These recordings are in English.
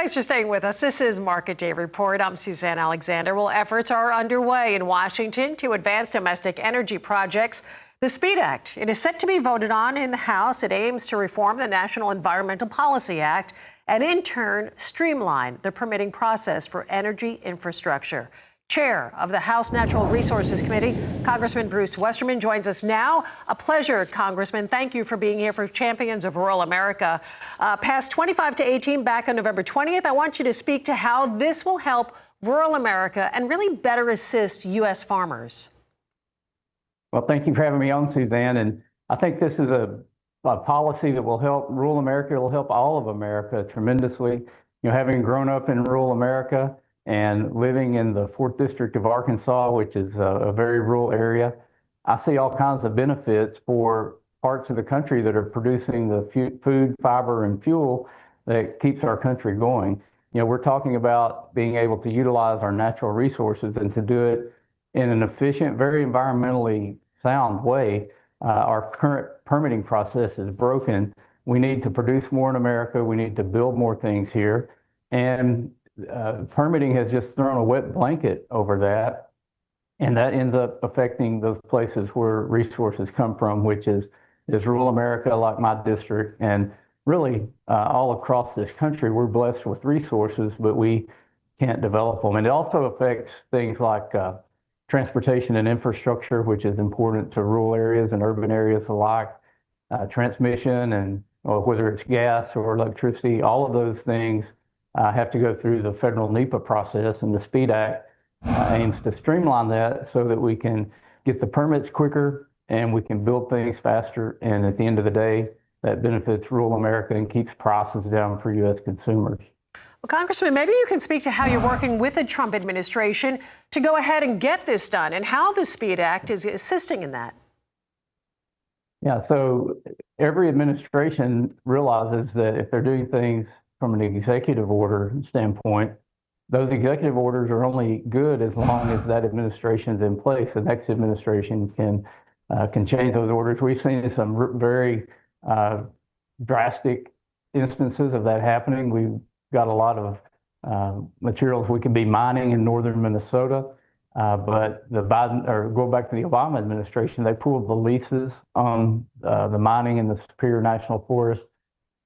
Thanks for staying with us. This is Market Day Report. I'm Suzanne Alexander. Well, efforts are underway in Washington to advance domestic energy projects. The SPEED Act, it is set to be voted on in the House. It aims to reform the National Environmental Policy Act and in turn streamline the permitting process for energy infrastructure. Chair of the House Natural Resources Committee, Congressman Bruce Westerman, joins us now. A pleasure, Congressman. Thank you for being here for Champions of Rural America. Passed 25-18 back on November 20th. I want you to speak to how this will help rural America and really better assist U.S. farmers. Well, thank you for having me on, Suzanne. And I think this is a policy that will help rural America. It will help all of America tremendously. You know, having grown up in rural America and living in the 4th District of Arkansas, which is a very rural area, I see all kinds of benefits for parts of the country that are producing the food, fiber, and fuel that keeps our country going. You know, we're talking about being able to utilize our natural resources and to do it in an efficient, very environmentally sound way. Our current permitting process is broken. We need to produce more in America. We need to build more things here. And permitting has just thrown a wet blanket over that. And that ends up affecting those places where resources come from, which is rural America, like my district. And really all across this country, we're blessed with resources, but we can't develop them. And it also affects things like transportation and infrastructure, which is important to rural areas and urban areas alike. Transmission and whether it's gas or electricity, all of those things have to go through the federal NEPA process, and the SPEED Act aims to streamline that so that we can get the permits quicker and we can build things faster. And at the end of the day, that benefits rural America and keeps prices down for U.S. consumers. Well, Congressman, maybe you can speak to how you're working with the Trump administration to go ahead and get this done and how the SPEED Act is assisting in that. Yeah, so every administration realizes that if they're doing things from an executive order standpoint, those executive orders are only good as long as that administration's in place. The next administration can change those orders. We've seen some very drastic instances of that happening. We've got a lot of materials we could be mining in northern Minnesota, but the Biden, or go back to the Obama administration, they pulled the leases on the mining in the Superior National Forest.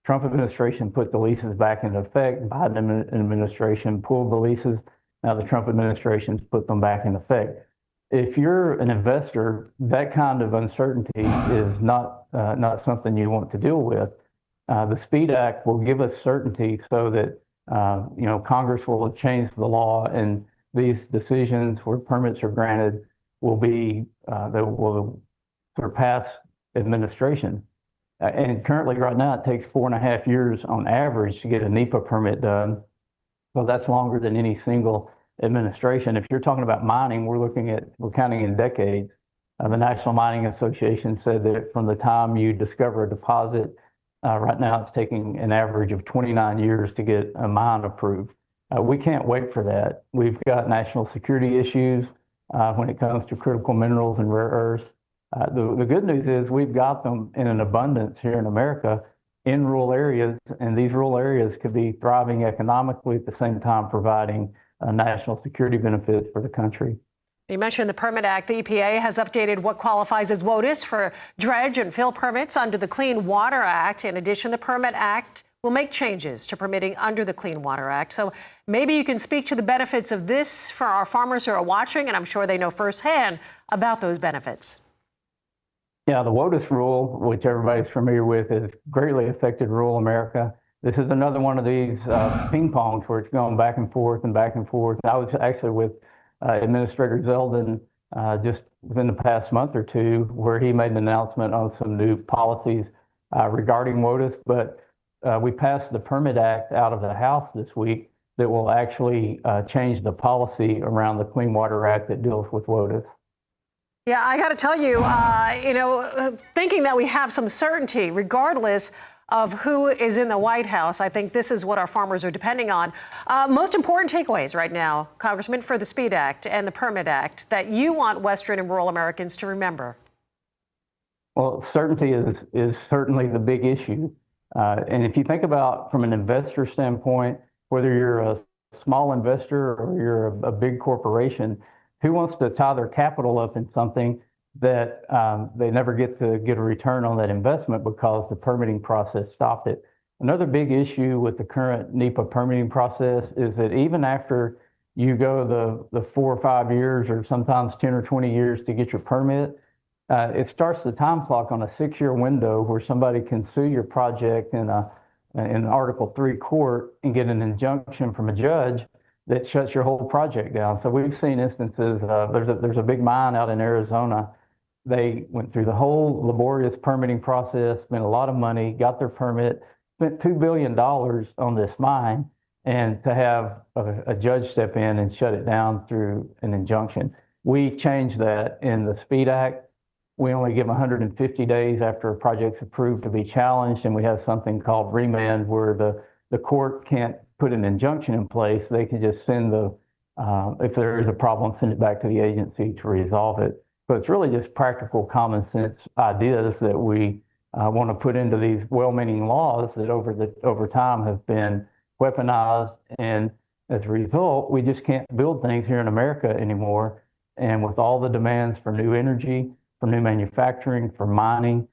Trump administration put the leases back into effect. Biden administration pulled the leases. Now the Trump administration's put them back in effect. If you're an investor, that kind of uncertainty is not something you want to deal with. The SPEED Act will give us certainty so that Congress will change the law, and these decisions where permits are granted will be that will surpass administration. And currently, right now, it takes 4.5 years on average to get a NEPA permit done. So that's longer than any single administration. If you're talking about mining, we're counting in decades. The National Mining Association said that from the time you discover a deposit, right now it's taking an average of 29 years to get a mine approved. We can't wait for that. We've got national security issues when it comes to critical minerals and rare earths. The good news is we've got them in an abundance here in America in rural areas, and these rural areas could be thriving economically at the same time providing national security benefits for the country. You mentioned the Permit Act. The EPA has updated what qualifies as WOTUS for dredge and fill permits under the Clean Water Act. In addition, the Permit Act will make changes to permitting under the Clean Water Act. So maybe you can speak to the benefits of this for our farmers who are watching, and I'm sure they know firsthand about those benefits. Yeah, the WOTUS rule, which everybody's familiar with, has greatly affected rural America. This is another one of these ping pongs where it's going back and forth and back and forth. I was actually with Administrator Zeldin just within the past month or two, where he made an announcement on some new policies regarding WOTUS. But we passed the Permit Act out of the House this week that will actually change the policy around the Clean Water Act that deals with WOTUS. Yeah, I got to tell you, thinking that we have some certainty, regardless of who is in the White House, I think this is what our farmers are depending on. Most important takeaways right now, Congressman, for the SPEED Act and the Permit Act that you want Western and rural Americans to remember? Well, certainty is certainly the big issue. And if you think about from an investor standpoint, whether you're a small investor or you're a big corporation, who wants to tie their capital up in something that they never get to get a return on that investment because the permitting process stopped it? Another big issue with the current NEPA permitting process is that even after you go the 4 or 5 years or sometimes 10 or 20 years to get your permit, it starts the time clock on a 6-year window where somebody can sue your project in an Article 3 court and get an injunction from a judge that shuts your whole project down. So we've seen instances. There's a big mine out in Arizona. They went through the whole laborious permitting process, spent a lot of money, got their permit, spent $2 billion on this mine, and to have a judge step in and shut it down through an injunction. We changed that in the SPEED Act. We only give 150 days after a project's approved to be challenged, and we have something called remand where the court can't put an injunction in place. They can just send if there is a problem, send it back to the agency to resolve it. So it's really just practical common sense ideas that we want to put into these well-meaning laws that over time have been weaponized, and as a result, we just can't build things here in America anymore. And with all the demands for new energy, for new manufacturing, for mining,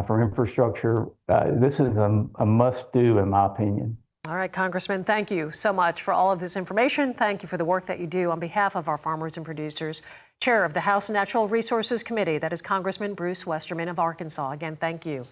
for infrastructure, this is a must-do, in my opinion. All right, Congressman, thank you so much for all of this information. Thank you for the work that you do on behalf of our farmers and producers. Chair of the House Natural Resources Committee, that is Congressman Bruce Westerman of Arkansas. Again, thank you.